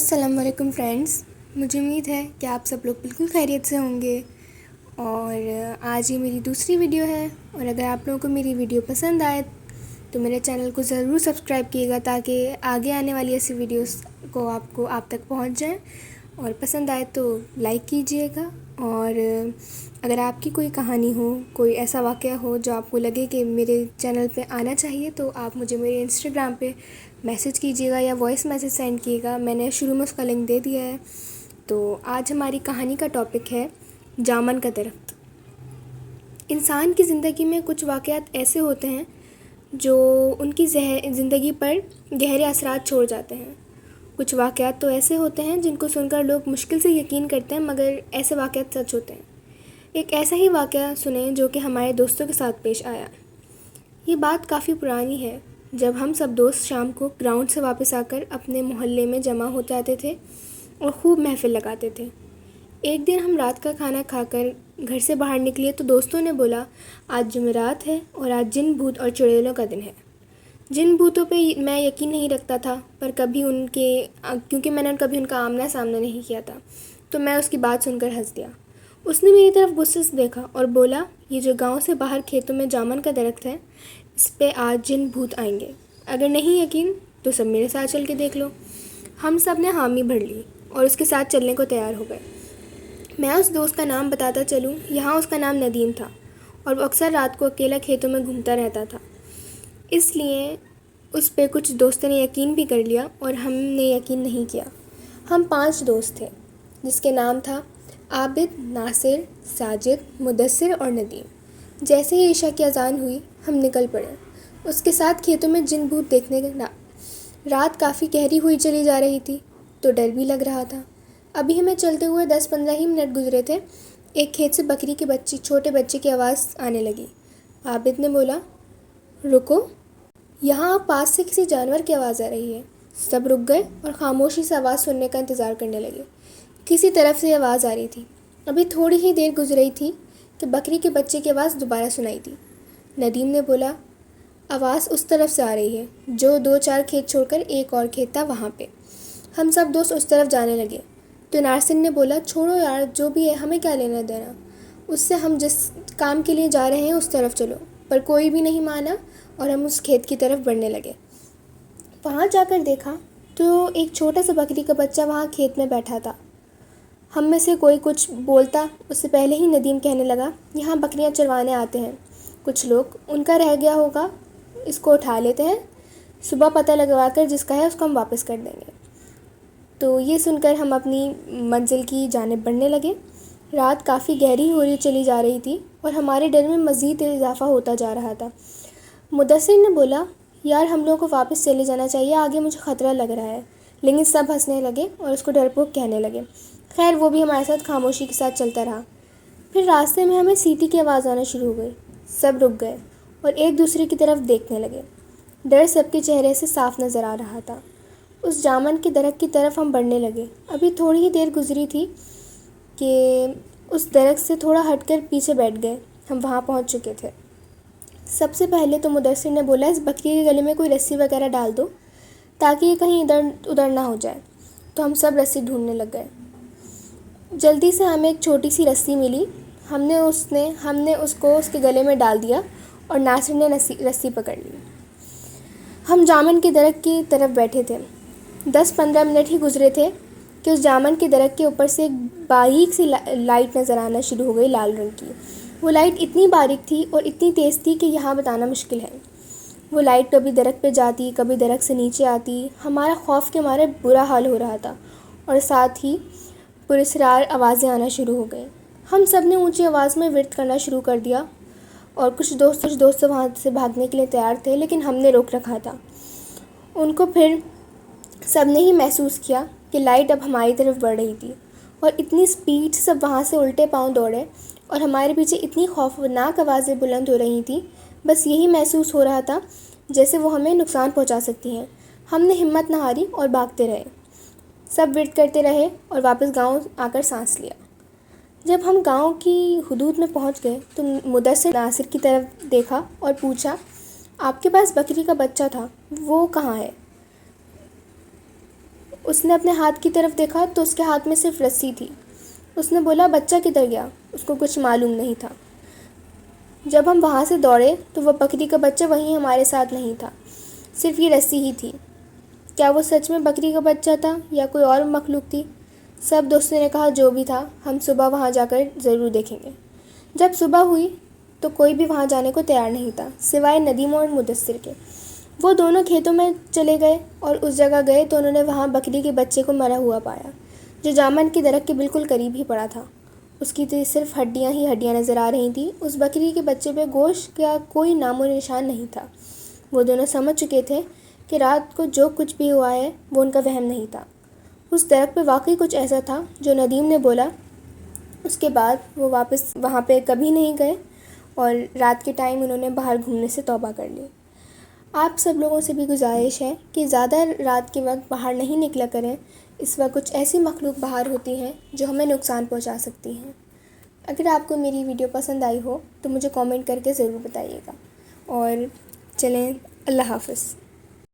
السلام علیکم فرینڈس، مجھے امید ہے کہ آپ سب لوگ بالکل خیریت سے ہوں گے۔ اور آج یہ میری دوسری ویڈیو ہے، اور اگر آپ لوگوں کو میری ویڈیو پسند آئے تو میرے چینل کو ضرور سبسکرائب کیے گا تاکہ آگے آنے والی ایسی ویڈیوز کو آپ تک پہنچ جائیں، اور پسند آئے تو لائک کیجئے گا۔ اور اگر آپ کی کوئی کہانی ہو، کوئی ایسا واقعہ ہو جو آپ کو لگے کہ میرے چینل پہ آنا چاہیے، تو آپ مجھے میرے انسٹاگرام پہ میسج کیجیے گا یا وائس میسج سینڈ کیے گا۔ میں نے شروع میں اس کا لنک دے دیا ہے۔ تو آج ہماری کہانی کا ٹاپک ہے جامن کا درخت۔ انسان کی زندگی میں کچھ واقعات ایسے ہوتے ہیں جو ان کی زندگی پر گہرے اثرات چھوڑ جاتے ہیں۔ کچھ واقعات تو ایسے ہوتے ہیں جن کو سن کر لوگ مشکل سے یقین کرتے ہیں، مگر ایسے واقعات سچ ہوتے ہیں۔ ایک ایسا ہی واقعہ سنیں جو کہ ہمارے دوستوں کے ساتھ پیش آیا۔ یہ بات کافی پرانی ہے، جب ہم سب دوست شام کو گراؤنڈ سے واپس آ کر اپنے محلے میں جمع ہو جاتے تھے اور خوب محفل لگاتے تھے۔ ایک دن ہم رات کا کھانا کھا کر گھر سے باہر نکلے تو دوستوں نے بولا، آج جمعرات ہے اور آج جن بھوت اور چڑیلوں کا دن ہے۔ جن بھوتوں پہ میں یقین نہیں رکھتا تھا، پر کیونکہ میں نے کبھی ان کا آمنا سامنا نہیں کیا تھا، تو میں اس کی بات سن کر ہنس دیا۔ اس نے میری طرف غصے سے دیکھا اور بولا، یہ جو گاؤں سے باہر کھیتوں میں جامن کا درخت ہے، اس پہ آج جن بھوت آئیں گے۔ اگر نہیں یقین تو سب میرے ساتھ چل کے دیکھ لو۔ ہم سب نے حامی بھر لی اور اس کے ساتھ چلنے کو تیار ہو گئے۔ میں اس دوست کا نام بتاتا چلوں، یہاں اس کا نام ندیم تھا، اور وہ اکثر رات کو اکیلا کھیتوں میں گھومتا رہتا تھا۔ اس لیے اس پہ کچھ دوستوں نے یقین بھی کر لیا اور ہم نے یقین نہیں کیا۔ ہم 5 دوست تھے، جس کے نام تھا عابد، ناصر، ساجد، مدثر اور ندیم۔ جیسے ہی عشاء کی اذان ہوئی، ہم نکل پڑے اس کے ساتھ کھیتوں میں جن بھوت دیکھنے کا۔ رات کافی گہری ہوئی چلی جا رہی تھی تو ڈر بھی لگ رہا تھا۔ ابھی ہمیں چلتے ہوئے 10-15 ہی منٹ گزرے تھے، ایک کھیت سے بکری کے چھوٹے بچے کی آواز آنے لگی۔ عابد نے بولا، رکو، یہاں آپ پاس سے کسی جانور کی آواز آ رہی ہے۔ سب رک گئے اور خاموشی سے آواز سننے کا انتظار کرنے لگے۔ کسی طرف سے آواز آ رہی تھی۔ ابھی تھوڑی ہی دیر گزری تھی کہ بکری کے بچے کی آواز دوبارہ سنائی دی۔ ندیم نے بولا، آواز اس طرف سے آ رہی ہے، جو 2-4 کھیت چھوڑ کر ایک اور کھیت تھا وہاں پہ۔ ہم سب دوست اس طرف جانے لگے تو ناصر نے بولا، چھوڑو یار، جو بھی ہے ہمیں کیا لینا دینا اس سے، ہم جس کام کے لیے جا رہے ہیں اس طرف چلو۔ پر کوئی بھی نہیں مانا اور ہم اس کھیت کی طرف بڑھنے لگے۔ وہاں جا کر دیکھا تو ایک چھوٹا سا بکری کا بچہ وہاں کھیت میں بیٹھا تھا۔ ہم میں سے کوئی کچھ بولتا اس سے پہلے ہی ندیم کہنے لگا، یہاں بکریاں چروانے آتے ہیں کچھ لوگ، ان کا رہ گیا ہوگا، اس کو اٹھا لیتے ہیں، صبح پتہ لگوا کر جس کا ہے اس کو ہم واپس کر دیں گے۔ تو یہ سن کر ہم اپنی منزل کی جانب بڑھنے لگے۔ رات کافی گہری ہوئی چلی جا رہی تھی اور ہمارے ڈر میں مزید اضافہ ہوتا جا رہا تھا۔ مدثر نے بولا، یار ہم لوگوں کو واپس چلے جانا چاہیے، آگے مجھے خطرہ لگ رہا ہے۔ لیکن سب ہنسنے لگے اور اس کو ڈرپوک کہنے لگے۔ خیر وہ بھی ہمارے ساتھ خاموشی کے ساتھ چلتا رہا۔ پھر راستے میں ہمیں سیٹی کی آواز آنا شروع ہو گئی۔ سب رک گئے اور ایک دوسرے کی طرف دیکھنے لگے۔ ڈر سب کے چہرے سے صاف نظر آ رہا تھا۔ اس جامن کے درخت کی طرف ہم بڑھنے لگے۔ ابھی تھوڑی ہی دیر گزری تھی کہ اس درخت سے تھوڑا ہٹ کر پیچھے بیٹھ گئے۔ ہم وہاں پہنچ چکے تھے۔ سب سے پہلے تو مدثر نے بولا، اس بکری کے گلے میں کوئی رسی وغیرہ ڈال دو تاکہ یہ کہیں ادھر ادھر نہ ہو جائے۔ تو ہم سب رسی ڈھونڈنے لگ گئے۔ جلدی سے ہمیں ایک چھوٹی سی رسی ملی۔ ہم نے اس کو اس کے گلے میں ڈال دیا اور ناصر نے رسی پکڑ لی۔ ہم جامن کے درخت کی طرف بیٹھے تھے۔ 10-15 منٹ ہی گزرے تھے کہ اس جامن کے درخت کے اوپر سے ایک باریک سی لائٹ نظر آنا شروع ہو گئی، لال رنگ کی۔ وہ لائٹ اتنی باریک تھی اور اتنی تیز تھی کہ یہاں بتانا مشکل ہے۔ وہ لائٹ کبھی درخت پہ جاتی، کبھی درخت سے نیچے آتی۔ ہمارا خوف کے مارے برا حال ہو رہا تھا اور ساتھ ہی پراسرار آوازیں آنا شروع ہو گئیں۔ ہم سب نے اونچی آواز میں ورد کرنا شروع کر دیا اور کچھ دوست وہاں سے بھاگنے کے لیے تیار تھے، لیکن ہم نے روک رکھا تھا ان کو۔ پھر سب نے ہی محسوس کیا کہ لائٹ اب ہماری طرف بڑھ رہی تھی اور اتنی سپیڈ سے سب وہاں سے الٹے پاؤں دوڑے اور ہمارے پیچھے اتنی خوفناک آوازیں بلند ہو رہی تھیں، بس یہی محسوس ہو رہا تھا جیسے وہ ہمیں نقصان پہنچا سکتی ہیں۔ ہم نے ہمت نہ ہاری اور بھاگتے رہے، سب ورد کرتے رہے اور واپس گاؤں آ کر سانس لیا۔ جب ہم گاؤں کی حدود میں پہنچ گئے تو مدثر ناصر کی طرف دیکھا اور پوچھا، آپ کے پاس بکری کا بچہ تھا، وہ کہاں ہے؟ اس نے اپنے ہاتھ کی طرف دیکھا تو اس کے ہاتھ میں صرف رسی تھی۔ اس نے بولا بچہ کدھر گیا؟ اس کو کچھ معلوم نہیں تھا۔ جب ہم وہاں سے دوڑے تو وہ بکری کا بچہ وہیں ہمارے ساتھ نہیں تھا، صرف یہ رسی ہی تھی۔ کیا وہ سچ میں بکری کا بچہ تھا یا کوئی اور مخلوق تھی؟ سب دوستوں نے کہا جو بھی تھا ہم صبح وہاں جا کر ضرور دیکھیں گے۔ جب صبح ہوئی تو کوئی بھی وہاں جانے کو تیار نہیں تھا سوائے ندیم اور مدثر کے۔ وہ دونوں کھیتوں میں چلے گئے اور اس جگہ گئے تو انہوں نے وہاں بکری کے بچے کو مرا ہوا پایا، جو جامن کے درخت کے بالکل قریب ہی پڑا تھا۔ اس کی تو صرف ہڈیاں ہی ہڈیاں نظر آ رہی تھیں۔ اس بکری کے بچے پہ گوشت کا کوئی نام و نشان نہیں تھا۔ وہ دونوں سمجھ چکے تھے کہ رات کو جو کچھ بھی ہوا ہے وہ ان کا وہم نہیں تھا۔ اس درخت پہ واقعی کچھ ایسا تھا جو ندیم نے بولا۔ اس کے بعد وہ واپس وہاں پہ کبھی نہیں گئے اور رات کے ٹائم انہوں نے باہر گھومنے سے توبہ کر لی۔ آپ سب لوگوں سے بھی گزارش ہے کہ زیادہ رات کے وقت باہر نہیں نکلا کریں۔ اس وقت کچھ ایسی مخلوق باہر ہوتی ہیں جو ہمیں نقصان پہنچا سکتی ہیں۔ اگر آپ کو میری ویڈیو پسند آئی ہو تو مجھے کامنٹ کر کے ضرور بتائیے گا، اور چلیں اللہ حافظ۔